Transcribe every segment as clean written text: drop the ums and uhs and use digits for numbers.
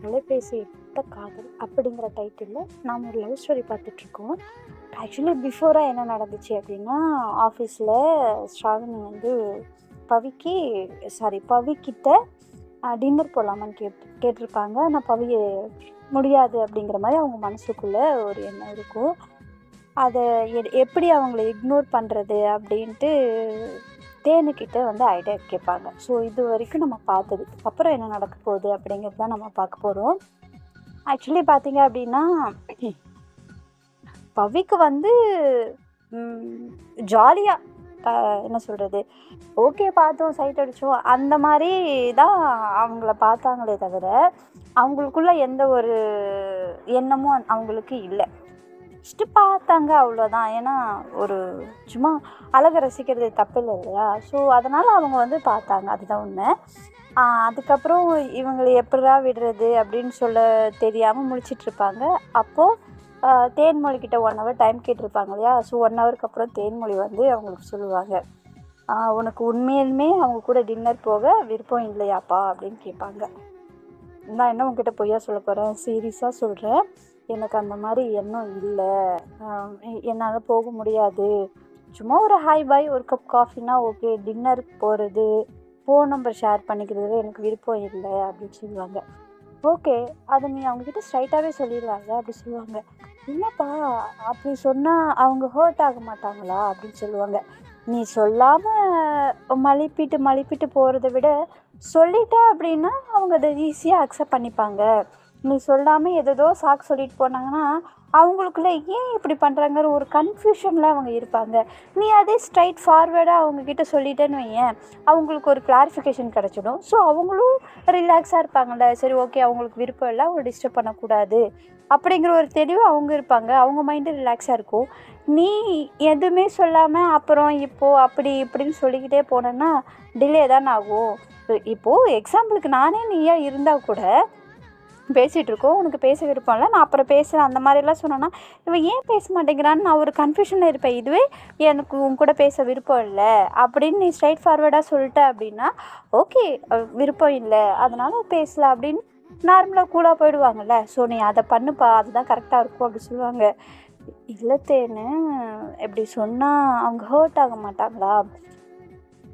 தொலைபேசி எட்ட காதல் அப்படிங்கிற டைட்டிலில் நாம் ஒரு லவ் ஸ்டோரி பார்த்துட்ருக்கோம். ஆக்சுவலி பிஃபோராக என்ன நடந்துச்சு அப்படின்னா, ஆஃபீஸில் ஸ்ராவணி வந்து பவிக்கிட்ட டின்னர் போகலாமான்னு கேட்டிருப்பாங்க. ஆனால் பவி முடியாது அப்படிங்கிற மாதிரி அவங்க மனசுக்குள்ளே ஒரு எண்ணம் இருக்கும். அதை எப்படி அவங்கள இக்னோர் பண்ணுறது அப்படின்ட்டு தேனுக்கிட்ட வந்து ஐடியா கேட்பாங்க. ஸோ இது வரைக்கும் நம்ம பார்த்தது. அப்புறம் என்ன நடக்க போகுது அப்படிங்கிறது தான் நம்ம பார்க்க போகிறோம். ஆக்சுவலி பார்த்தீங்க அப்படின்னா, பவிக்கு வந்து ஜாலியாக என்ன சொல்கிறது, ஓகே பார்த்தோம் சைட் அடித்தோம் அந்த மாதிரி தான் அவங்கள பார்த்தாங்களே தவிர அவங்களுக்குள்ள எந்த ஒரு எண்ணமும் அவங்களுக்கு இல்லை. ஃபஸ்ட்டு பார்த்தாங்க அவ்வளோதான். ஏன்னா ஒரு சும்மா அழகை ரசிக்கிறது தப்பு இல்லை இல்லையா? ஸோ அதனால் அவங்க வந்து பார்த்தாங்க, அதுதான் உண்மை. அதுக்கப்புறம் இவங்களை எப்படிடா விடுறது அப்படின்னு சொல்ல தெரியாமல் முழிச்சிட்ருப்பாங்க. அப்போது தேன்மொழிக்கிட்ட 1 hour டைம் கேட்டிருப்பாங்க இல்லையா? ஸோ 1 hourக்கு அப்புறம் தேன்மொழி வந்து அவங்களுக்கு சொல்லுவாங்க, உனக்கு உண்மையிலுமே அவங்க கூட டின்னர் போக விருப்பம் இல்லையாப்பா அப்படின்னு கேட்பாங்க. நான் என்ன உங்ககிட்ட பொய்யா சொல்ல போகிறேன், சீரியஸாக சொல்கிறேன். எனக்கு அந்த மாதிரி எண்ணம் இல்லை, என்னால் போக முடியாது. சும்மா ஒரு ஹாய் பாய், ஒரு கப் காஃபினா ஓகே. டின்னருக்கு போகிறது, ஃபோன் நம்பர் ஷேர் பண்ணிக்கிறது எனக்கு விருப்பம் இல்லை அப்படின்னு சொல்லுவாங்க. ஓகே, அதை நீ அவங்கக்கிட்ட ஸ்ட்ரைட்டாகவே சொல்லிடுவாங்க அப்படி சொல்லுவாங்க. என்னப்பா அப்படி சொன்னால் அவங்க ஹர்ட் ஆக மாட்டாங்களா அப்படின்னு சொல்லுவாங்க. நீ சொல்லாமல் மழுப்பிட்டு போகிறத விட சொல்லிட்ட அப்படின்னா அவங்க அதை ஈஸியாக அக்செப்ட் பண்ணிப்பாங்க. நீ சொல்லாமல் ஏதோ சாக்கு சொல்லிட்டு போனாங்கன்னா அவங்களுக்குள்ள ஏன் இப்படி பண்ணுறாங்கிற ஒரு கன்ஃபியூஷனில் அவங்க இருப்பாங்க. நீ அதே ஸ்ட்ரைட் ஃபார்வேர்டாக அவங்கக்கிட்ட சொல்லிட்டேன்னு வையேன், அவங்களுக்கு ஒரு கிளாரிஃபிகேஷன் கிடச்சிடும். ஸோ அவங்களும் ரிலாக்ஸாக இருப்பாங்கள்ல. சரி ஓகே, அவங்களுக்கு விருப்பம் இல்லை, அவங்க டிஸ்டர்ப் பண்ணக்கூடாது அப்படிங்கிற ஒரு தெளிவு அவங்க இருப்பாங்க. அவங்க மைண்டு ரிலாக்ஸாக இருக்கும். நீ எதுவுமே சொல்லாமல் அப்புறம் இப்போது அப்படி இப்படின்னு சொல்லிக்கிட்டே போனேன்னா டிலே தான் ஆகும். இப்போது எக்ஸாம்பிளுக்கு நானே நீயா இருந்தால் கூட பேசிகிட்ருக்கோம், உனக்கு பேச விருப்பம் இல்லை, நான் அப்புறம் பேசுகிறேன் அந்த மாதிரிலாம் சொன்னேன்னா இவன் ஏன் பேச மாட்டேங்கிறான்னு நான் ஒரு கன்ஃபியூஷனில் இருப்பேன். இதுவே எனக்கு உன் கூட பேச விருப்பம் இல்லை அப்படின்னு நீ ஸ்ட்ரைட் ஃபார்வேர்டாக சொல்லிட்ட அப்படின்னா ஓகே, விருப்பம் இல்லை அதனால் பேசல அப்படின்னு நார்மலாக கூலாக போயிடுவாங்கள்ல. ஸோ நீ அதை பண்ணுப்பா, அதுதான் கரெக்டாக இருக்கும் அப்படி சொல்லுவாங்க. இல்லத்தேன்னு எப்படி சொன்னால் அவங்க ஹர்ட் ஆக மாட்டாங்களா?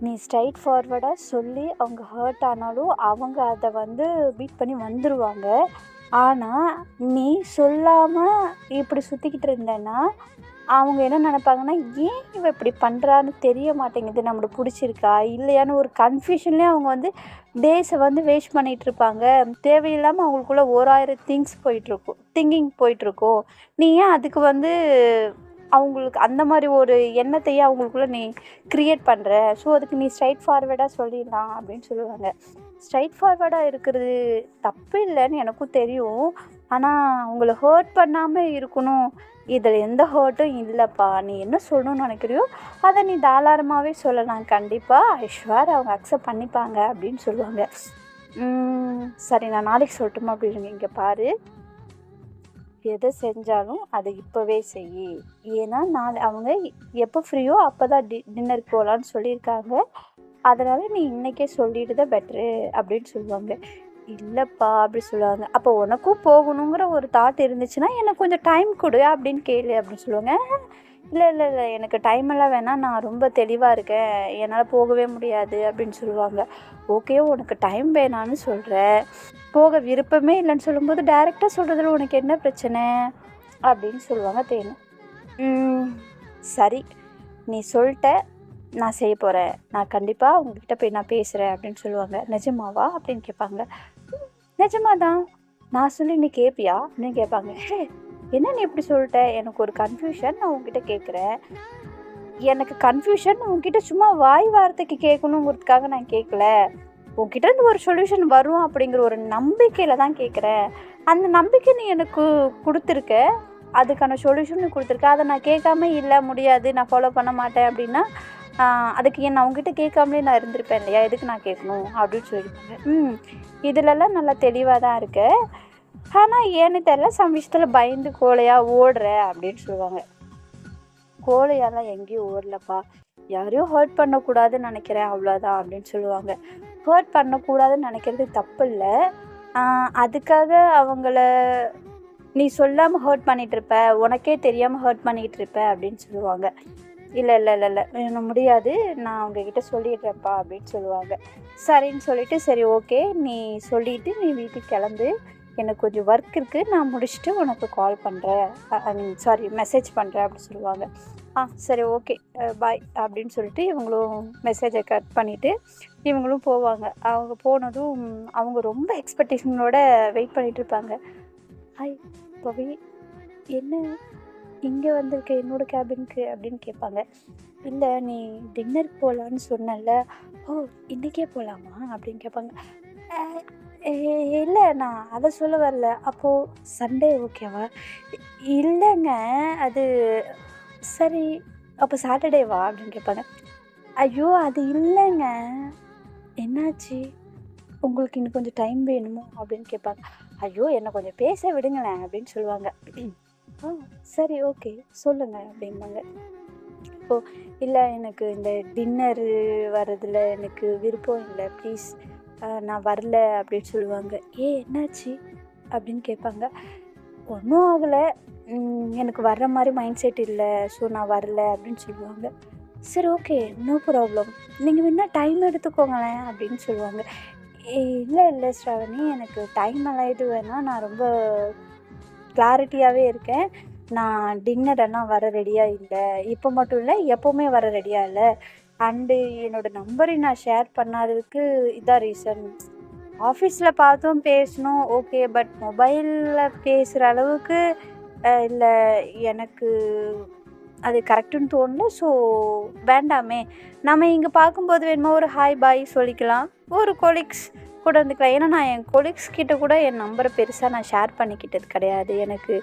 நீ ஸ்ட்ரைட் ஃபார்வர்டாக சொல்லி அவங்க ஹர்ட் ஆனாலும் அவங்க அதை வந்து பீட் பண்ணி வந்துடுவாங்க. ஆனால் நீ சொல்லாமல் இப்படி சுற்றிக்கிட்டு இருந்தேன்னா அவங்க என்ன நினைப்பாங்கன்னா, ஏன் இவன் இப்படி பண்ணுறான்னு தெரிய மாட்டேங்குது, நம்மளுக்கு பிடிச்சிருக்கா இல்லையான்னு ஒரு கன்ஃபியூஷன்லேயே அவங்க வந்து டேஸை வந்து வேஸ்ட் பண்ணிகிட்ருப்பாங்க. தேவையில்லாமல் அவங்களுக்குள்ள 1000 திங்கிங் போயிட்டுருக்கோம். நீ ஏன் அதுக்கு வந்து அவங்களுக்கு அந்த மாதிரி ஒரு எண்ணத்தையே அவங்களுக்குள்ளே நீ க்ரியேட் பண்ணுற? ஸோ அதுக்கு நீ ஸ்ட்ரைட் ஃபார்வேர்டாக சொல்லிடலாம் அப்படின்னு சொல்லுவாங்க. ஸ்ட்ரைட் ஃபார்வேர்டாக இருக்கிறது தப்பு இல்லைன்னு எனக்கும் தெரியும். ஆனால் அவங்கள ஹர்ட் பண்ணாமல் இருக்கணும், இதில் எந்த ஹர்ட்டும் இல்லைப்பா, நீ என்ன சொல்லணும்னு நினைக்கிறியோ அதை நீ தாராளமாகவே சொல்லலாம், கண்டிப்பாக ஐஸ்வர் அவங்க அக்செப்ட் பண்ணிப்பாங்க அப்படின்னு சொல்லுவாங்க. சரி, நான் நாளைக்கு சொல்லட்டுமா அப்படின்னு. இங்கே பாரு, எதை செஞ்சாலும் அதை இப்போவே செய். ஏன்னா அவங்க எப்போ ஃப்ரீயோ அப்போ தான் டின்னருக்கு போகலான்னு சொல்லியிருக்காங்க. அதனால் நீ இன்றைக்கே சொல்லிடுத பெட்ரு அப்படின்னு சொல்லுவாங்க. இல்லைப்பா அப்படி சொல்லுவாங்க. அப்போ உனக்கும் போகணுங்கிற ஒரு தாட் இருந்துச்சுன்னா எனக்கு கொஞ்சம் டைம் கொடு அப்படின்னு கேளு அப்படின்னு சொல்லுவாங்க. இல்லை இல்லை இல்லை எனக்கு டைமெல்லாம் வேணாம், நான் ரொம்ப தெளிவாக இருக்கேன், என்னால் போகவே முடியாது அப்படின்னு சொல்லுவாங்க. ஓகே, உனக்கு டைம் வேணான்னு சொல்கிற, போக விருப்பமே இல்லைன்னு சொல்லும்போது டைரெக்டாக சொல்கிறதுல உனக்கு என்ன பிரச்சனை அப்படின்னு சொல்லுவாங்க தேனு. சரி, நீ சொல்லிட்ட, நான் செய்ய போகிறேன், நான் கண்டிப்பாக அவங்கக்கிட்ட போய் நான் பேசுகிறேன் அப்படின்னு சொல்லுவாங்க. நிஜமாவா அப்படின்னு கேட்பாங்க. நிஜமாதான், நான் சொல்லி நீ கேட்பியா அப்படின்னு கேட்பாங்க. என்ன நீ எப்படி சொல்லிட்ட, எனக்கு ஒரு கன்ஃபியூஷன், நான் உங்ககிட்ட கேட்குறேன். எனக்கு கன்ஃபியூஷன் உங்ககிட்ட சும்மா வாய் வார்த்தைக்கு கேட்கணுங்கிறதுக்காக நான் கேட்கல, உங்ககிட்ட இருந்து ஒரு சொல்யூஷன் வரும் அப்படிங்கிற ஒரு நம்பிக்கையில் தான் கேட்குறேன். அந்த நம்பிக்கை நீ எனக்கு கொடுத்துருக்க, அதுக்கான சொல்யூஷன் கொடுத்துருக்க, அதை நான் கேட்காம இல்லை முடியாது நான் ஃபாலோ பண்ண மாட்டேன் அப்படின்னா அதுக்கு நான் அவங்ககிட்ட கேட்காமலே நான் இருந்திருப்பேன் இல்லையா, எதுக்கு நான் கேட்கணும் அப்படின்னு சொல்லியிருப்பாங்க. இதிலெல்லாம் நல்லா தெளிவாக தான் இருக்கு, ஆனால் ஏன்னு தெரியல சம் விஷயத்தில் பயந்து கோழையாக ஓடுற அப்படின்னு சொல்லுவாங்க. கோழையாலாம் எங்கேயும் ஓடலப்பா, யாரையும் ஹர்ட் பண்ணக்கூடாதுன்னு நினைக்கிறேன் அவ்வளோதான் அப்படின்னு சொல்லுவாங்க. ஹர்ட் பண்ணக்கூடாதுன்னு நினைக்கிறது தப்பு இல்லை, அதுக்காக அவங்கள நீ சொல்லாமல் ஹர்ட் பண்ணிகிட்ருப்ப, உனக்கே தெரியாமல் ஹர்ட் பண்ணிக்கிட்டு இருப்ப அப்படின்னு சொல்லுவாங்க. இல்லை இல்லை இல்லை இல்லை எனக்கு முடியாது, நான் அவங்கக்கிட்ட சொல்லிடுறேன்ப்பா அப்படின்னு சொல்லுவாங்க. சரின்னு சொல்லிட்டு, சரி ஓகே நீ சொல்லிவிட்டு நீ வீட்டுக்கு கிளம்பு, எனக்கு கொஞ்சம் ஒர்க் இருக்குது, நான் முடிச்சுட்டு உனக்கு கால் பண்ணுறேன், ஐ மீன் சாரி மெசேஜ் பண்ணுறேன் அப்படி சொல்லுவாங்க. சரி ஓகே பாய் அப்படின்னு சொல்லிட்டு இவங்களும் மெசேஜை கட் பண்ணிவிட்டு இவங்களும் போவாங்க. அவங்க போனதும் அவங்க ரொம்ப எக்ஸ்பெக்டேஷனோட வெயிட் பண்ணிகிட்ருப்பாங்க. ஹாய் பவி, என்ன இங்கே வந்திருக்க என்னோட கேபினுக்கு அப்படின்னு கேட்பாங்க. இல்லை நீ டின்னருக்கு போகலான்னு சொன்னல, ஓ இன்றைக்கே போகலாமா அப்படின்னு கேட்பாங்க. இல்லை நான் அதை சொல்ல வரல, அப்போது சண்டே ஓகேவா? இல்லைங்க அது சரி, அப்போ சாட்டர்டேவா அப்படின்னு கேட்பாங்க. ஐயோ அது இல்லைங்க, என்னாச்சு, உங்களுக்கு இன்னும் கொஞ்சம் டைம் வேணுமோ அப்படின்னு கேட்பாங்க. ஐயோ என்னை கொஞ்சம் பேச விடுங்களேன் அப்படின்னு சொல்லுவாங்க. சரி ஓகே சொல்லுங்கள் அப்படிம்பாங்க. இப்போது இல்லை எனக்கு இந்த டின்னரு வர்றதில் எனக்கு விருப்பம் இல்லை, ப்ளீஸ் நான் வரல அப்படின்னு சொல்லுவாங்க. என்னாச்சு அப்படின்னு கேட்பாங்க. ஒன்றும் ஆகலை, எனக்கு வர்ற மாதிரி மைண்ட் செட் இல்லை, ஸோ நான் வரல அப்படின்னு சொல்லுவாங்க. சரி ஓகே நோ ப்ராப்ளம், நீங்கள் வேணா டைம் எடுத்துக்கோங்களேன் அப்படின்னு சொல்லுவாங்க. இல்லை இல்லை ஸ்ராவணி, எனக்கு டைம் எல்லாம் இது வேணாம், நான் ரொம்ப கிளாரிட்டியாகவே இருக்கேன், நான் டின்னரெல்லாம் வர ரெடியாக இல்லை, இப்போ மட்டும் இல்லை எப்போவுமே வர ரெடியாக இல்லை, அண்டு என்னோடய நம்பரை நான் ஷேர் பண்ணாததுக்கு இதான் ரீசன். ஆஃபீஸில் பார்த்தும் பேசணும் ஓகே, பட் மொபைலில் பேசுகிற அளவுக்கு இல்லை எனக்கு அது கரெக்டுன்னு தோணல, ஸோ வேண்டாமே, நம்ம இங்கே பார்க்கும்போது வேணுமோ ஒரு ஹாய் பாய் சொல்லிக்கலாம், ஒரு கொலீக்ஸ் கூட இருந்துக்கலாம். ஏன்னா நான் என் கொலீக்ஸ் கிட்ட கூட என் நம்பரை பெருசாக நான் ஷேர் பண்ணிக்கிட்டது கிடையாது, எனக்கு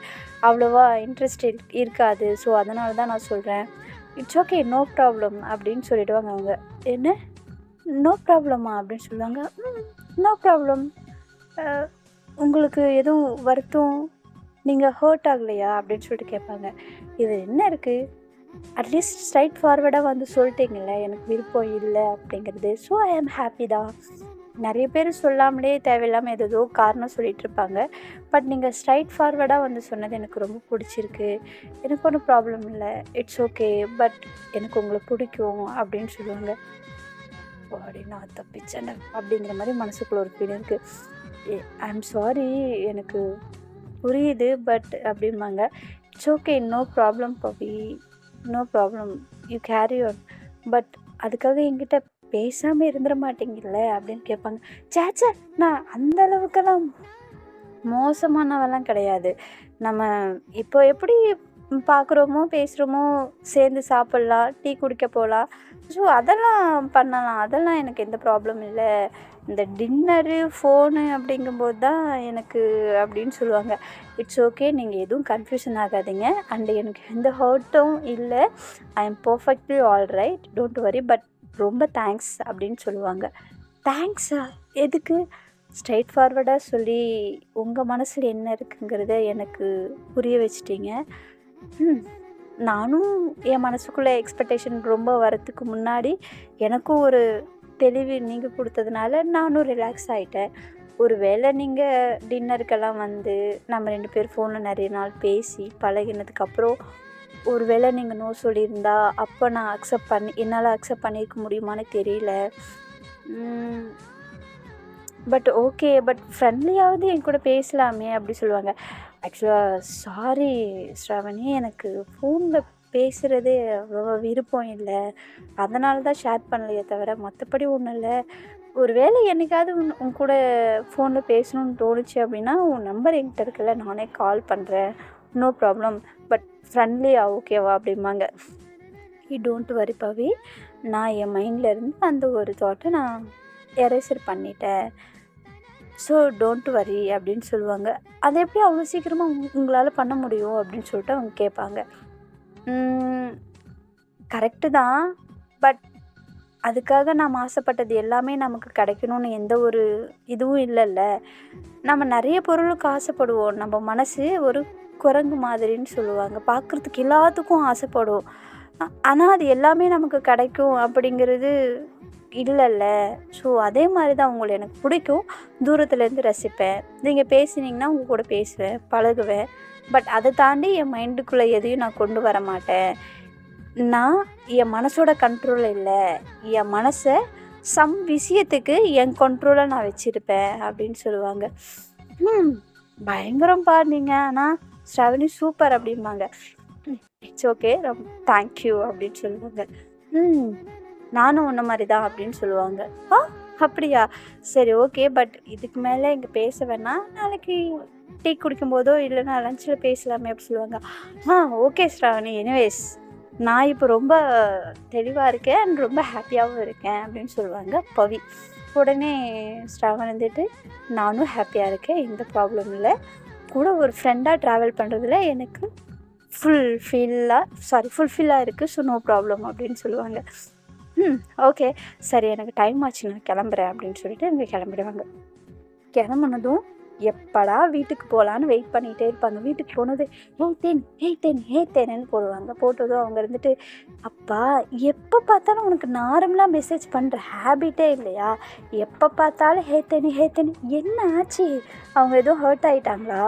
அவ்வளோவா இன்ட்ரெஸ்ட் இருக்காது, ஸோ அதனால தான் நான் சொல்கிறேன். இட்ஸ் ஓகே நோ ப்ராப்ளம் அப்படின்னு சொல்லிவிடுவாங்க அவங்க. என்ன நோ ப்ராப்ளமா அப்படின்னு சொல்லுவாங்க. நோ ப்ராப்ளம், உங்களுக்கு எதுவும் வருத்தம், நீங்கள் ஹர்ட் ஆகலையா அப்படின்னு சொல்லிட்டு கேட்பாங்க. இது என்ன இருக்குது, அட்லீஸ்ட் ஸ்ட்ரைட் ஃபார்வர்டாக வந்து சொல்லிட்டீங்கல்ல எனக்கு விருப்பம் இல்லை அப்படிங்கிறது, ஸோ ஐ ஆம் ஹாப்பி தான். நிறைய பேர் சொல்லாமலே தேவையில்லாமல் ஏதோ காரணம் சொல்லிகிட்டு இருப்பாங்க, பட் நீங்கள் ஸ்ட்ரைட் ஃபார்வர்டாக வந்து சொன்னது எனக்கு ரொம்ப பிடிச்சிருக்கு, எனக்கு ஒன்றும் ப்ராப்ளம் இல்லை, இட்ஸ் ஓகே, பட் எனக்கு உங்களை பிடிக்கும் அப்படின்னு சொல்லுவாங்க. அப்படின்னு நான் தப்பிச்சேன் அப்படிங்கிற மாதிரி மனசுக்குள்ள ஒரு ஃபீல் இருக்குது. ஐ எம் சாரி, எனக்கு புரியுது, பட் அப்படிம்பாங்க. It's okay no problem Pavi, no problem, you carry on, but அதுக்காக என்கிட்ட பேசாமல் இருந்துட மாட்டீங்கல்ல அப்படின்னு கேட்பாங்க. சேச்சே, நான் அந்த அளவுக்கெல்லாம் மோசமானவெல்லாம் கிடையாது, நம்ம இப்போ எப்படி பார்க்குறோமோ பேசுகிறோமோ, சேர்ந்து சாப்பிட்லாம், டீ குடிக்க போகலாம், ஸோ அதெல்லாம் பண்ணலாம், அதெல்லாம் எனக்கு எந்த ப்ராப்ளம் இல்லை, இந்த டின்னரு ஃபோனு அப்படிங்கும்போது தான் எனக்கு அப்படின்னு சொல்லுவாங்க. இட்ஸ் ஓகே, நீங்கள் எதுவும் கன்ஃபியூஷன் ஆகாதீங்க, அண்டு எனக்கு எந்த ஹர்ட்டும் இல்லை, I am perfectly all right, don't worry, but ரொம்ப தேங்க்ஸ் அப்படின்னு சொல்லுவாங்க. தேங்க்ஸா எதுக்கு? ஸ்ட்ரைட் ஃபார்வர்டாக சொல்லி உங்கள் மனசில் என்ன இருக்குங்கிறத எனக்கு புரிய வச்சிட்டிங்க. நானும் என் மனசுக்குள்ளே எக்ஸ்பெக்டேஷன் ரொம்ப வரத்துக்கு முன்னாடி எனக்கும் ஒரு தெளிவு நீங்கள் கொடுத்ததுனால நானும் ரிலாக்ஸ் ஆகிட்டேன். ஒரு வேளை நீங்கள் டின்னருக்கெல்லாம் வந்து நம்ம 2 பேர் ஃபோனில் நிறைய நாள் பேசி பழகினதுக்கப்புறம் ஒரு வேளை நீங்கள் நோ சொல்லியிருந்தா அப்போ நான் என்னால் அக்செப்ட் பண்ணியிருக்க முடியுமான்னு தெரியல. பட் ஓகே, பட் ஃப்ரெண்ட்லியாவது என் கூட பேசலாமே அப்படி சொல்லுவாங்க. ஆக்சுவலாக சாரி ஸ்ராவணி, எனக்கு ஃபோனில் பேசுகிறதே அவ்வளோவா விருப்பம் இல்லை, அதனால தான் ஷேர் பண்ணலையே தவிர மற்றபடி ஒன்றும் இல்லை. ஒரு வேளை என்றைக்காவது உன் கூட ஃபோனில் பேசணும்னு தோணுச்சு அப்படின்னா உன் நம்பர் என்கிட்ட இருக்குல்ல, நானே கால் பண்ணுறேன், நோ ப்ராப்ளம், பட் ஃப்ரெண்ட்லியா ஓகேவா அப்படிம்பாங்க. டோன்ட் வரி பவி, நான் என் மைண்டில் இருந்து அந்த ஒரு தாட்டை நான் எரேசர் பண்ணிட்டேன், ஸோ டோன்ட் வரி அப்படின்னு சொல்லுவாங்க. அதை எப்படி அவ்வளோ சீக்கிரமாக உங்களால் பண்ண முடியும் அப்படின்னு சொல்லிட்டு அவங்க கேட்பாங்க. கரெக்டு தான், பட் அதுக்காக நாம் ஆசைப்பட்டது எல்லாமே நமக்கு கிடைக்கணும்னு எந்த ஒரு இதுவும் இல்லைல்ல. நம்ம நிறைய பொருளுக்கு ஆசைப்படுவோம், நம்ம மனசு ஒரு குரங்கு மாதிரின்னு சொல்லுவாங்க, பார்க்குறதுக்கு எல்லாத்துக்கும் ஆசைப்படும், ஆனால் அது எல்லாமே நமக்கு கிடைக்கும் அப்படிங்கிறது இல்லைல்ல. ஸோ அதே மாதிரி தான் உங்களை எனக்கு பிடிக்கும். தூரத்துலேருந்து ரசிப்பேன். நீங்கள் பேசினீங்கன்னா உங்கள் கூட பேசுவேன், பழகுவேன். பட் அதை தாண்டி என் மைண்டுக்குள்ளே எதையும் நான் கொண்டு வர மாட்டேன். நான் என் மனசோட கண்ட்ரோலில் இல்லை, என் மனசை விஷயத்துக்கு என் கண்ட்ரோலில் நான் வச்சுருப்பேன் அப்படின்னு சொல்லுவாங்க. பயங்கரம்ப்பா நீங்கள், ஆனால் ஸ்ரவணி சூப்பர் அப்படிம்பாங்க. இட்ஸ் ஓகே, ரொம்ப தேங்க்யூ அப்படின்னு சொல்லுவாங்க. நானும் உன்ன மாதிரி தான் அப்படின்னு சொல்லுவாங்க. அப்படியா, சரி ஓகே, பட் இதுக்கு மேலே இங்கே பேச வேணாம், நாளைக்கு டீ குடிக்கும்போதோ இல்லைன்னா லஞ்சில் பேசலாமே அப்படி சொல்லுவாங்க. ஓகே ஸ்ரவணி, எனிவேஸ் நான் இப்போ ரொம்ப தெளிவாக இருக்கேன் அண்ட் ரொம்ப ஹாப்பியாகவும் இருக்கேன் அப்படின்னு சொல்லுவாங்க பவி. உடனே ஸ்ரவன் வந்துட்டு நானும் ஹாப்பியாக இருக்கேன், எந்த ப்ராப்ளம் இல்லை, கூட ஒரு ஃப்ரெண்டாக ட்ராவல் பண்ணுறதுல எனக்கு ஃபுல்ஃபில்லாக இருக்குது, ஸோ நோ ப்ராப்ளம் அப்படின்னு சொல்லுவாங்க. ஓகே சரி, எனக்கு டைம் ஆச்சு, நான் கிளம்புறேன் அப்படின்னு சொல்லிட்டு இங்கே கிளம்பிடுவாங்க. கிளம்புனதும் எப்படா வீட்டுக்கு போகலான்னு வெயிட் பண்ணிகிட்டே இருப்பாங்க. வீட்டுக்கு போனது ஹே தேன்னு போடுவாங்க. போட்டதும் அவங்க இருந்துட்டு, அப்பா எப்போ பார்த்தாலும் உனக்கு நார்மலாக மெசேஜ் பண்ணுற ஹேபிட்டே இல்லையா, எப்போ பார்த்தாலும் ஹே தேனி என்ன ஆச்சு, அவங்க எதுவும் ஹர்ட் ஆகிட்டாங்களா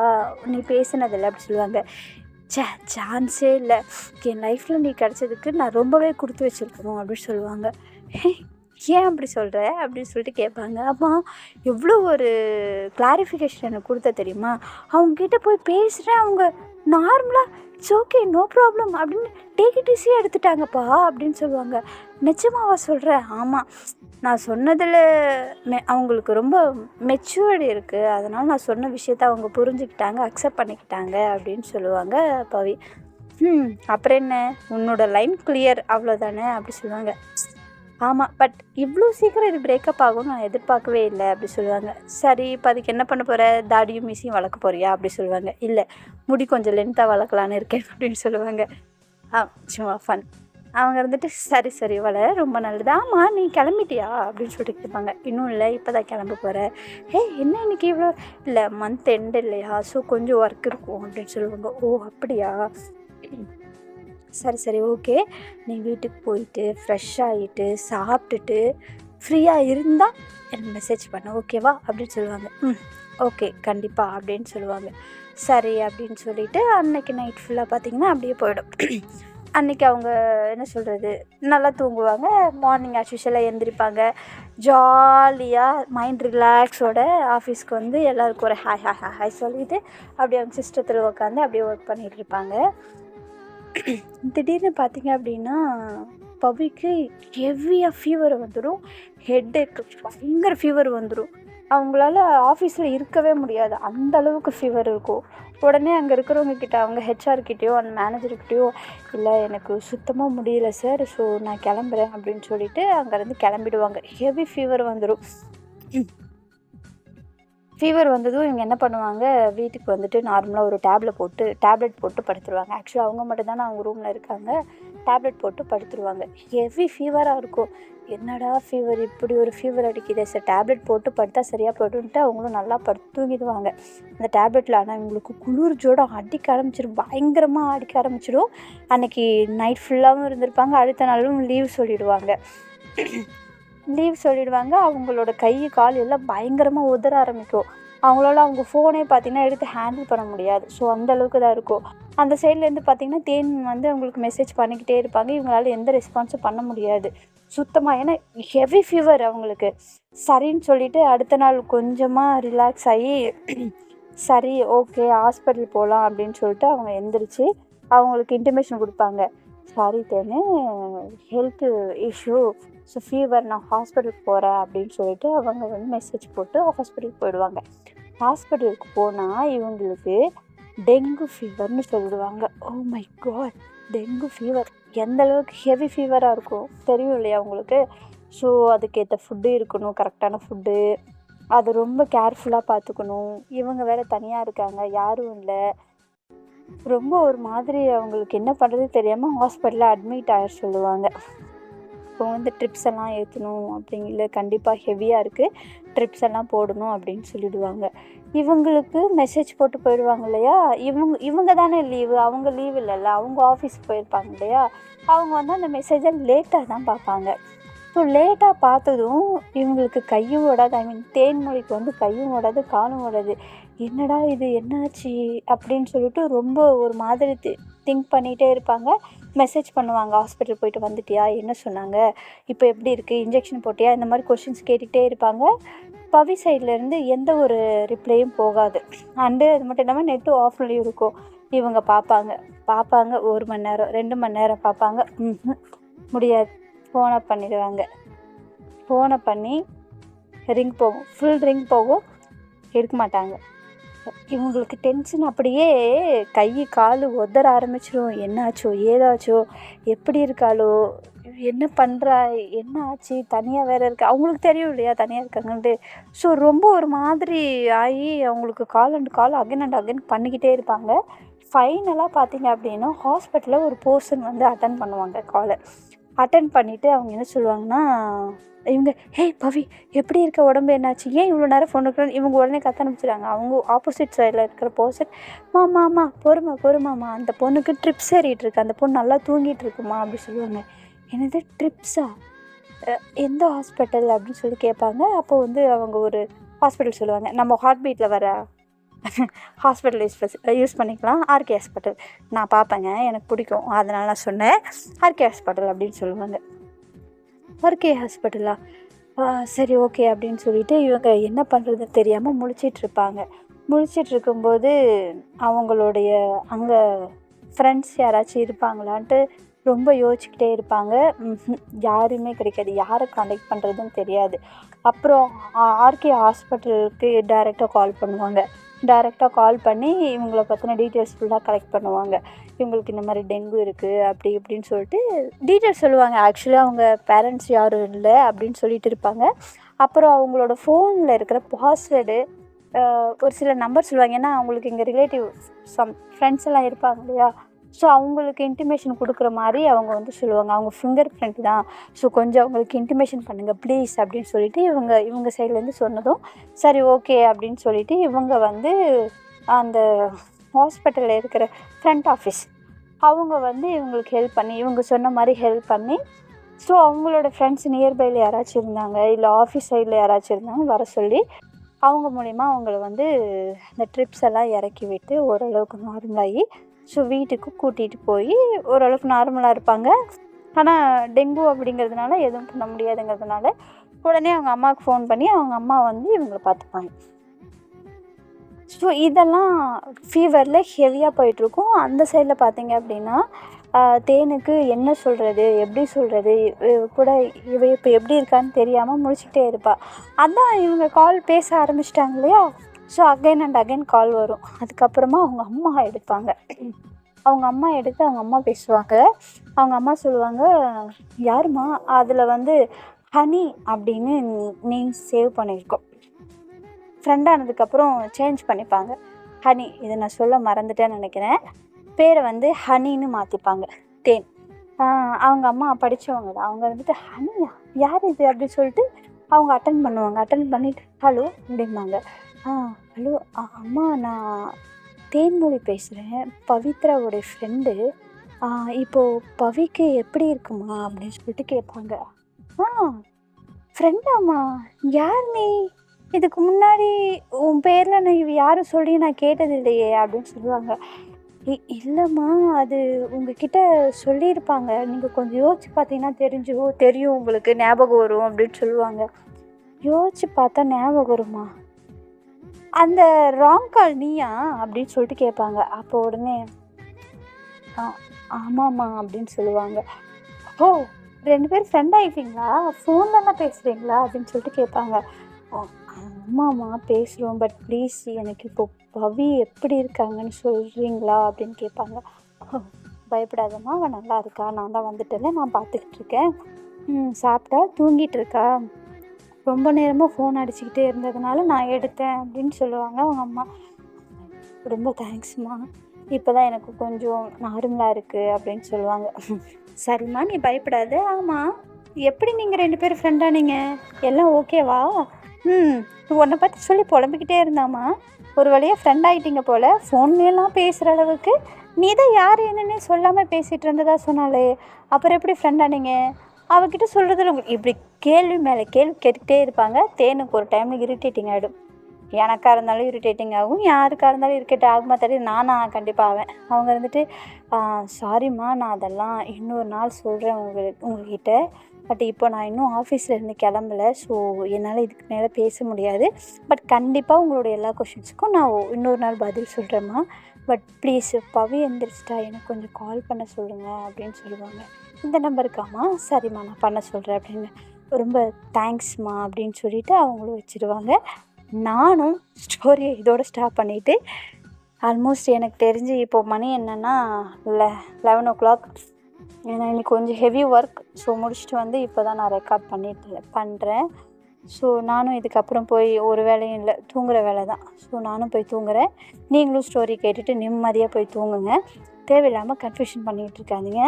நீ பேசினதில்லை அப்படி சொல்லுவாங்க. சான்ஸே இல்லை, என் லைஃப்பில் நீ கிடச்சதுக்கு நான் ரொம்பவே கொடுத்து வச்சுருக்கணும் அப்படின்னு சொல்லுவாங்க. ஏன் அப்படி சொல்கிற அப்படின்னு சொல்லிட்டு கேட்பாங்க. அம்மா எவ்வளோ ஒரு கிளாரிஃபிகேஷன் எனக்கு கொடுத்த தெரியுமா, அவங்ககிட்ட போய் பேசுகிறேன், அவங்க நார்மலாக இட்ஸ் ஓகே நோ ப்ராப்ளம் அப்படின்னு டேக் இட் ஈஸியாக எடுத்துட்டாங்கப்பா அப்படின்னு சொல்லுவாங்க. நிஜமாவா சொல்கிறேன்? ஆமாம், நான் சொன்னதில் அவங்களுக்கு ரொம்ப மெச்சூர்டு இருக்குது, அதனால் நான் சொன்ன விஷயத்த அவங்க புரிஞ்சுக்கிட்டாங்க, அக்செப்ட் பண்ணிக்கிட்டாங்க அப்படின்னு சொல்லுவாங்க பவி. அப்புறம் என்ன, உன்னோட லைன் கிளியர் அவ்வளோதானே அப்படி சொல்லுவாங்க. ஆமாம், பட் இவ்வளோ சீக்கிரம் இது பிரேக்கப் ஆகும்னு நான் எதிர்பார்க்கவே இல்லை அப்படி சொல்லுவாங்க. சரி, இப்போ அதுக்கு என்ன பண்ண போகிற, தாடியும் மீசியும் வளர்க்க போறியா அப்படி சொல்லுவாங்க. இல்லை, முடி கொஞ்சம் லென்த்தாக வளர்க்கலான்னு இருக்கேன் அப்படின்னு சொல்லுவாங்க. சும்மா ஃபன். அவங்க இருந்துட்டு சரி ரொம்ப நல்லது. ஆமாம், நீ கிளம்பிட்டியா அப்படின்னு சொல்லிட்டு கேட்பாங்க. இன்னும் இல்லை, இப்போ தான் கிளம்ப போகிறேன். என்ன இன்னைக்கு இவ்வளோ, இல்லை மந்த் எண்டு இல்லையா, ஸோ கொஞ்சம் ஒர்க் இருக்கும் அப்படின்னு சொல்லுவாங்க. ஓ அப்படியா, சரி ஓகே, நீ வீட்டுக்கு போயிட்டு ஃப்ரெஷ் ஆகிட்டு சாப்பிட்டுட்டு ஃப்ரீயாக இருந்தால் எனக்கு மெசேஜ் பண்ண, ஓகேவா அப்படின்னு சொல்லுவாங்க. ஓகே கண்டிப்பாக அப்படின்னு சொல்லுவாங்க. சரி அப்படின்னு சொல்லிவிட்டு அன்னைக்கு நைட் ஃபுல்லாக பார்த்திங்கன்னா அப்படியே போயிடும். அன்றைக்கி அவங்க என்ன சொல்கிறது, நல்லா தூங்குவாங்க. மார்னிங் ஆஸ்யூஷுவலாக எழுந்திரிப்பாங்க. ஜாலியாக மைண்ட் ரிலாக்ஸோட ஆஃபீஸ்க்கு வந்து எல்லாருக்கும் ஒரு ஹாய் சொல்லிவிட்டு அப்படியே அவங்க சிஸ்டத்தில் உட்காந்து அப்படியே ஒர்க் பண்ணிகிட்டு இருப்பாங்க. திடீர்னு பார்த்திங்க அப்படின்னா பவிக்கு ஹெவியாக ஃபீவர் வந்துடும், ஹெட்டேக்கு பயங்கர ஃபீவர் வந்துடும். அவங்களால ஆஃபீஸில் இருக்கவே முடியாது, அந்த அளவுக்கு ஃபீவர் இருக்கும். உடனே அங்கே இருக்கிறவங்கக்கிட்ட, அவங்க ஹெச்ஆர்கிட்டையோ அந்த மேனேஜர்கிட்டையோ, இல்லை எனக்கு சுத்தமாக முடியல சார், ஸோ நான் கிளம்புறேன் அப்படின்னு சொல்லிட்டு அங்கேருந்து கிளம்பிடுவாங்க. ஹெவி ஃபீவர் வந்துடும். ஃபீவர் வந்ததும் இவங்க என்ன பண்ணுவாங்க, வீட்டுக்கு வந்துட்டு நார்மலாக ஒரு டேப்லெட் போட்டு படுத்துருவாங்க. ஆக்சுவலாக அவங்க மட்டும்தானே அவங்க ரூமில் இருக்காங்க. டேப்லெட் போட்டு படுத்துருவாங்க. ஹெவி ஃபீவராக இருக்கும். என்னடா ஃபீவர், இப்படி ஒரு ஃபீவர் அடிக்குதே சார், டேப்லெட் போட்டு படுத்தா சரியாக போய்ட்டுன்ட்டு அவங்களும் நல்லா படுத்து தூங்கிடுவாங்க. அந்த டேப்லெட்டில் ஆனால் இவங்களுக்கு குளிர் ஜோடம் அடிக்க ஆரம்பிச்சிடும், பயங்கரமாக அடிக்க ஆரம்பிச்சிடும். அன்றைக்கி நைட் ஃபுல்லாகவும் இருந்திருப்பாங்க, அடுத்த நாளும் லீவ் சொல்லிடுவாங்க. அவங்களோட கை கால் எல்லாம் பயங்கரமாக உதற ஆரம்பிக்கும். அவங்களால அவங்க ஃபோனே பார்த்திங்கன்னா எடுத்து ஹேண்டில் பண்ண முடியாது. ஸோ அந்தளவுக்கு தான் இருக்கும். அந்த சைட்லேருந்து பார்த்திங்கன்னா தேன் வந்து அவங்களுக்கு மெசேஜ் பண்ணிக்கிட்டே இருப்பாங்க. இவங்களால எந்த ரெஸ்பான்ஸும் பண்ண முடியாது சுத்தமாக, ஏன்னா ஹெவி ஃபீவர் அவங்களுக்கு. சரின்னு சொல்லிவிட்டு அடுத்த நாள் கொஞ்சமாக ரிலாக்ஸ் ஆகி சரி ஓகே ஹாஸ்பிட்டல் போகலாம் அப்படின்னு சொல்லிட்டு அவங்க எந்திரிச்சு அவங்களுக்கு இன்டிமேஷன் கொடுப்பாங்க. சாரி தேனு, ஹெல்த்து இஷ்யூ, ஸோ ஃபீவர், நான் ஹாஸ்பிட்டலுக்கு போகிறேன் அப்படின்னு சொல்லிட்டு அவங்க வந்து மெசேஜ் போட்டு ஹாஸ்பிட்டலுக்கு போயிடுவாங்க. ஹாஸ்பிட்டலுக்கு போனால் இவங்களுக்கு டெங்கு ஃபீவர்னு சொல்லிடுவாங்க. Oh my God, dengue fever எந்த அளவுக்கு ஹெவி ஃபீவராக இருக்கும் தெரியும் இல்லையா உங்களுக்கு. ஸோ அதுக்கேற்ற ஃபுட்டு இருக்கணும், கரெக்டான ஃபுட்டு, அது ரொம்ப கேர்ஃபுல்லாக பார்த்துக்கணும். இவங்க வேறு தனியாக இருக்காங்க, யாரும் இல்லை. ரொம்ப ஒரு மாதிரி அவங்களுக்கு என்ன பண்ணுறது தெரியாமல் ஹாஸ்பிட்டலில் அட்மிட் ஆக சொல்லுவாங்க. இப்போ வந்து ட்ரிப்ஸ் எல்லாம் ஏற்றணும் அப்படிங்கல, கண்டிப்பாக ஹெவியாக இருக்குது, ட்ரிப்ஸ் எல்லாம் போடணும் அப்படின்னு சொல்லிடுவாங்க. இவங்களுக்கு மெசேஜ் போட்டு போயிடுவாங்க இல்லையா, இவங்க தானே லீவு, அவங்க லீவ் இல்லைல்ல, அவங்க ஆஃபீஸ் போயிருப்பாங்க இல்லையா, அவங்க வந்து அந்த மெசேஜை லேட்டாக தான் பார்ப்பாங்க. ஸோ லேட்டாக பார்த்ததும் இவங்களுக்கு கையும் ஓடாது, ஐ மீன் தேன்மொழிக்கு வந்து கையும் ஓடாது காலும் ஓடாது. என்னடா இது என்னாச்சு அப்படின்னு சொல்லிட்டு ரொம்ப ஒரு மாதிரி திங்க் பண்ணிகிட்டே இருப்பாங்க. மெசேஜ் பண்ணுவாங்க, ஹாஸ்பிட்டல் போயிட்டு வந்துட்டியா, என்ன சொன்னாங்க, இப்போ எப்படி இருக்குது, இன்ஜெக்ஷன் போட்டியா, இந்த மாதிரி கொஷின்ஸ் கேட்டுக்கிட்டே இருப்பாங்க. பவி சைட்லேருந்து எந்த ஒரு ரிப்ளையும் போகாது. அண்டு அது மட்டும் இல்லாமல் நெட்டும் ஆஃப்லேயும் இருக்கும். இவங்க பார்ப்பாங்க 1 மணி நேரம் 2 மணி நேரம் பார்ப்பாங்க. முடியாது, ஃபோனை பண்ணிடுவாங்க. ஃபோனை பண்ணி ரிங் போகும், ஃபுல் ரிங் போகும், எடுக்க மாட்டாங்க. இவங்களுக்கு டென்ஷன் அப்படியே கை கால் உதற ஆரம்பிச்சிடும். என்னாச்சோ ஏதாச்சோ, எப்படி இருக்காளோ, என்ன பண்ணுறா, என்ன ஆச்சு, தனியாக வேறு இருக்குது, அவங்களுக்கு தெரியும் இல்லையா தனியாக இருக்காங்கன்ட்டு. ஸோ ரொம்ப ஒரு மாதிரி ஆகி அவங்களுக்கு call and call again and again பண்ணிக்கிட்டே இருப்பாங்க. ஃபைனலாக பார்த்தீங்க அப்படின்னா ஹாஸ்பிட்டலில் ஒரு பர்சன் வந்து அட்டன் பண்ணுவாங்க காலை. அட்டன் பண்ணிவிட்டு அவங்க என்ன சொல்லுவாங்கன்னா, இவங்க ஹேய் பவி எப்படி இருக்க, உடம்பு என்னாச்சு, ஏன் இவ்வளோ நேரம் ஃபோன் இருக்கிறோம், இவங்க உடனே கத்த ஆரம்பிச்சிடுறாங்க. அவங்க ஆப்போசிட் சைடில் இருக்கிற பர்சன், மாமா பொறுமாம்மா, அந்த பொண்ணுக்கு ட்ரிப்ஸ் ஏறிட்டு இருக்கு, அந்த பொண்ணு நல்லா தூங்கிட்டு இருக்குமா அப்படி சொல்லுவாங்க. என்னது ட்ரிப்ஸா, எந்த ஹாஸ்பிட்டல் அப்படின்னு சொல்லி கேட்பாங்க. அப்போ வந்து அவங்க ஒரு ஹாஸ்பிட்டல் சொல்லுவாங்க, நம்ம ஹார்ட் பீட்டில் வர ஹாஸ்பிட்டல் யூஸ் பண்ணிக்கலாம், ஆர்கே ஹாஸ்பிட்டல், நான் பார்ப்பேங்க, எனக்கு பிடிக்கும், அதனால நான் சொன்னேன் ஆர்கே ஹாஸ்பிட்டல் அப்படின்னு சொல்லுவாங்க. ஆர்கே ஹாஸ்பிட்டலா, சரி ஓகே அப்படின்னு சொல்லிட்டு இவங்க என்ன பண்ணுறதுன்னு தெரியாமல் முழிச்சிட்ருப்பாங்க. முழிச்சிட்ருக்கும்போது அவங்களுடைய அங்கே ஃப்ரெண்ட்ஸ் யாராச்சும் இருப்பாங்களான்ட்டு ரொம்ப யோசிச்சுக்கிட்டே இருப்பாங்க. யாருமே கிடைக்காது, யாரை காண்டக்ட் பண்ணுறதுன்னு தெரியாது. அப்புறம் ஆர்கே ஹாஸ்பிட்டலுக்கு டைரெக்டாக கால் பண்ணுவாங்க. டைரெக்டாக கால் பண்ணி இவங்கள பற்றின டீட்டெயில்ஸ் ஃபுல்லாக கலெக்ட் பண்ணுவாங்க. இவங்களுக்கு இந்த மாதிரி டெங்கு இருக்குது அப்படி இப்படின்னு சொல்லிட்டு டீட்டெயில்ஸ் சொல்லுவாங்க. ஆக்சுவலாக அவங்க பேரண்ட்ஸ் யாரும் இல்லை அப்படின்னு சொல்லிட்டு இருப்பாங்க. அப்புறம் அவங்களோட ஃபோனில் இருக்கிற பாஸ்வேர்டு, ஒரு சில நம்பர் சொல்லுவாங்க. ஏன்னா அவங்களுக்கு இங்கே ரிலேட்டிவ் ஃப்ரெண்ட்ஸ் எல்லாம் இருப்பாங்க இல்லையா, ஸோ அவங்களுக்கு இன்டிமேஷன் கொடுக்குற மாதிரி அவங்க வந்து சொல்லுவாங்க. அவங்க ஃபிங்கர் பிரிண்ட் தான், ஸோ கொஞ்சம் அவங்களுக்கு இன்டிமேஷன் பண்ணுங்கள் ப்ளீஸ் அப்படின்னு சொல்லிட்டு இவங்க சைட்லேருந்து சொன்னதும் சரி ஓகே அப்படின்னு சொல்லிட்டு இவங்க வந்து அந்த ஹாஸ்பிட்டலில் இருக்கிற ஃப்ரண்ட் ஆஃபீஸ் அவங்க வந்து இவங்களுக்கு ஹெல்ப் பண்ணி, இவங்க சொன்ன மாதிரி ஹெல்ப் பண்ணி, ஸோ அவங்களோட ஃப்ரெண்ட்ஸ் நியர்பையில் யாராச்சும் இருந்தாங்க, இல்லை ஆஃபீஸ் சைடில் யாராச்சும் இருந்தாங்க வர சொல்லி அவங்க மூலிமா அவங்கள வந்து இந்த ட்ரிப்ஸ் எல்லாம் இறக்கி விட்டு ஓரளவுக்கு நார்மலாகி ஸோ வீட்டுக்கு கூட்டிகிட்டு போய் ஓரளவுக்கு நார்மலாக இருப்பாங்க. ஆனால் டெங்கு அப்படிங்கிறதுனால எதுவும் பண்ண முடியாதுங்கிறதுனால உடனே அவங்க அம்மாவுக்கு ஃபோன் பண்ணி அவங்க அம்மா வந்து இவங்களை பார்த்துப்பாங்க. ஸோ இதெல்லாம் ஃபீவரில் ஹெவியாக போயிட்டுருக்கும். அந்த சைடில் பார்த்தீங்க அப்படின்னா தேனுக்கு என்ன சொல்கிறது, எப்படி சொல்கிறது, கூட இவ இப்போ எப்படி இருக்கான்னு தெரியாமல் முடிச்சுக்கிட்டே இருப்பாள். அதான் இவங்க கால் பேச ஆரம்பிச்சிட்டாங்க இல்லையா, so again and again call வரும். அதுக்கப்புறமா அவங்க அம்மா எடுப்பாங்க. அவங்க அம்மா எடுத்து அவங்க அம்மா பேசுவாங்க. அவங்க அம்மா சொல்லுவாங்க, யாரும்மா, அதில் வந்து ஹனி அப்படின்னு நேம் சேவ் பண்ணியிருக்கோம். ஃப்ரெண்டானதுக்கப்புறம் சேஞ்ச் பண்ணிப்பாங்க. ஹனி, இதை நான் சொல்ல மறந்துட்டேன்னு நினைக்கிறேன், பேரை வந்து ஹனின்னு மாற்றிப்பாங்க. தேன். அவங்க அம்மா படித்தவங்க தான். அவங்க வந்துட்டு ஹனியா யார் இது அப்படின்னு சொல்லிட்டு அவங்க அட்டன் பண்ணுவாங்க. அட்டன் பண்ணிவிட்டு ஹலோ அப்படிம்பாங்க. ஹலோ அம்மா, நான் தேன்மொழி பேசுகிறேன், பவித்ராவோடைய ஃப்ரெண்டு. இப்போது பவிக்கு எப்படி இருக்குமா அப்படின்னு சொல்லிட்டு கேட்பாங்க. ஃப்ரெண்டாம்மா, யார் நீ, இதுக்கு முன்னாடி உன் பேரில் நான் யாரும் சொல்லி நான் கேட்டது இல்லையே அப்படின்னு சொல்லுவாங்க. இல்லைம்மா, அது உங்ககிட்ட சொல்லியிருப்பாங்க, நீங்கள் கொஞ்சம் யோசிச்சு பார்த்தீங்கன்னா தெரியும், உங்களுக்கு ஞாபகம் வரும் அப்படின்னு சொல்லுவாங்க. யோசிச்சு பார்த்தா ஞாபகம் வருமா, அந்த ராங் கால் நீயா அப்படின்னு சொல்லிட்டு கேட்பாங்க. அப்போ உடனே ஆமாம்மா அப்படின்னு சொல்லுவாங்க. ஓ, 2 பேரும் ஃப்ரெண்ட் ஆகிட்டீங்களா, ஃபோன்லலாம் பேசுகிறீங்களா அப்படின்னு சொல்லிட்டு கேட்பாங்க. ஆமாம்மா பேசுகிறோம், பட் ப்ளீஸ் எனக்கு இப்போ பவி எப்படி இருக்காங்கன்னு சொல்கிறீங்களா அப்படின்னு கேட்பாங்க. பயப்படாதம்மா, அவன் நல்லா இருக்கா, நான் தான் வந்துட்டேன்ல, நான் பார்த்துக்கிட்டு இருக்கேன், சாப்பிட்டா தூங்கிட்டு இருக்கா, ரொம்ப நேரமாக ஃபோன் அடிச்சுக்கிட்டே இருந்ததுனால நான் எடுத்தேன் அப்படின்னு சொல்லுவாங்க அவங்க அம்மா. ரொம்ப தேங்க்ஸ்மா, இப்போ தான் எனக்கு கொஞ்சம் நார்மலாக இருக்குது அப்படின்னு சொல்லுவாங்க. சரிம்மா, நீ பயப்படாத. ஆமாம், எப்படி நீங்கள் 2 பேரும் ஃப்ரெண்டானீங்க, எல்லாம் ஓகேவா? உன்னை பற்றி சொல்லி புலம்பிக்கிட்டே இருந்தாம்மா, ஒரு வழியாக ஃப்ரெண்ட் ஆகிட்டீங்க போல், ஃபோன்லேலாம் பேசுகிற அளவுக்கு. நீ தான் யார் என்னன்னே சொல்லாமல் பேசிகிட்டு இருந்ததா சொன்னாலே, அப்புறம் எப்படி ஃப்ரெண்டானீங்க? அவகிட்ட சொல்கிறதுல உங்களுக்கு இப்படி கேள்வி மேலே கேள்வி கேட்டுக்கிட்டே இருப்பாங்க. தேனுக்கு ஒரு டைமில் இரிட்டேட்டிங் ஆகிடும். எனக்காக இருந்தாலும் இரிட்டேட்டிங் ஆகும், யாருக்காக இருந்தாலும் இரிட்டேட் ஆகுமா தெரியும், நான் கண்டிப்பாக ஆவேன். அவங்க இருந்துட்டு சாரிம்மா, நான் அதெல்லாம் இன்னொரு நாள் சொல்கிறேன் உங்ககிட்ட, பட் இப்போ நான் இன்னும் ஆஃபீஸில் இருந்து கிளம்பல, ஸோ என்னால் இதுக்கு மேலே பேச முடியாது. பட் கண்டிப்பாக உங்களோட எல்லா கொஷின்ஸுக்கும் நான் இன்னொரு நாள் பதில் சொல்கிறேம்மா. பட் ப்ளீஸ் பவி எந்திரிச்சிட்டா, எனக்கு கொஞ்சம் கால் பண்ண சொல்லுங்கள் அப்படின்னு சொல்லுவாங்க. இந்த நம்பருக்காம்மா, சரிம்மா நான் பண்ண சொல்கிறேன் அப்படின்னு. ரொம்ப தேங்க்ஸ்மா அப்படின்னு சொல்லிவிட்டு அவங்களும் வச்சுருவாங்க. நானும் ஸ்டோரியை இதோட ஸ்டாப் பண்ணிவிட்டு, ஆல்மோஸ்ட் எனக்கு தெரிஞ்சு இப்போது மணி என்னென்னா 11 o'clock. ஏன்னா இன்றைக்கி கொஞ்சம் ஹெவி ஒர்க். ஸோ முடிச்சுட்டு வந்து இப்போ தான் நான் ரெக்கார்ட் பண்ணுறேன். ஸோ நானும் இதுக்கப்புறம் போய் ஒரு வேலையும் இல்லை, தூங்குகிற வேலை தான். ஸோ நானும் போய் தூங்குறேன். நீங்களும் ஸ்டோரி கேட்டுட்டு நிம்மதியாக போய் தூங்குங்க. தேவையில்லாமல் கன்ஃபியூஷன் பண்ணிகிட்டு இருக்காதீங்க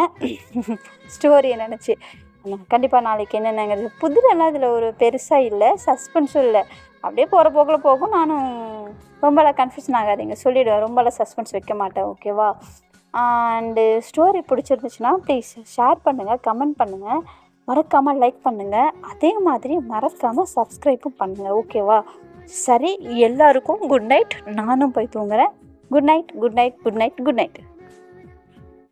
ஸ்டோரியை நினச்சி. கண்டிப்பாக நாளைக்கு என்னென்னங்கிறது புதிரெல்லாம் இதில் ஒரு பெருசாக இல்லை, சஸ்பென்ஸும் இல்லை, அப்படியே போகிற போக்கில் போகும். நானும் ரொம்பலாம் கன்ஃபியூஷன் ஆகாதீங்க, சொல்லிவிடுவேன். ரொம்பலாம் சஸ்பென்ஸ் வைக்க மாட்டேன், ஓகேவா? அண்டு ஸ்டோரி பிடிச்சிருந்துச்சுன்னா ப்ளீஸ் ஷேர் பண்ணுங்கள், கமெண்ட் பண்ணுங்கள், மறக்காமல் லைக் பண்ணுங்கள். அதே மாதிரி மறக்காமல் சப்ஸ்கிரைப்பும் பண்ணுங்கள், ஓகேவா? சரி, எல்லாருக்கும் குட் நைட். நானும் போய் தூங்குறேன். Good night, good night, good night, good night.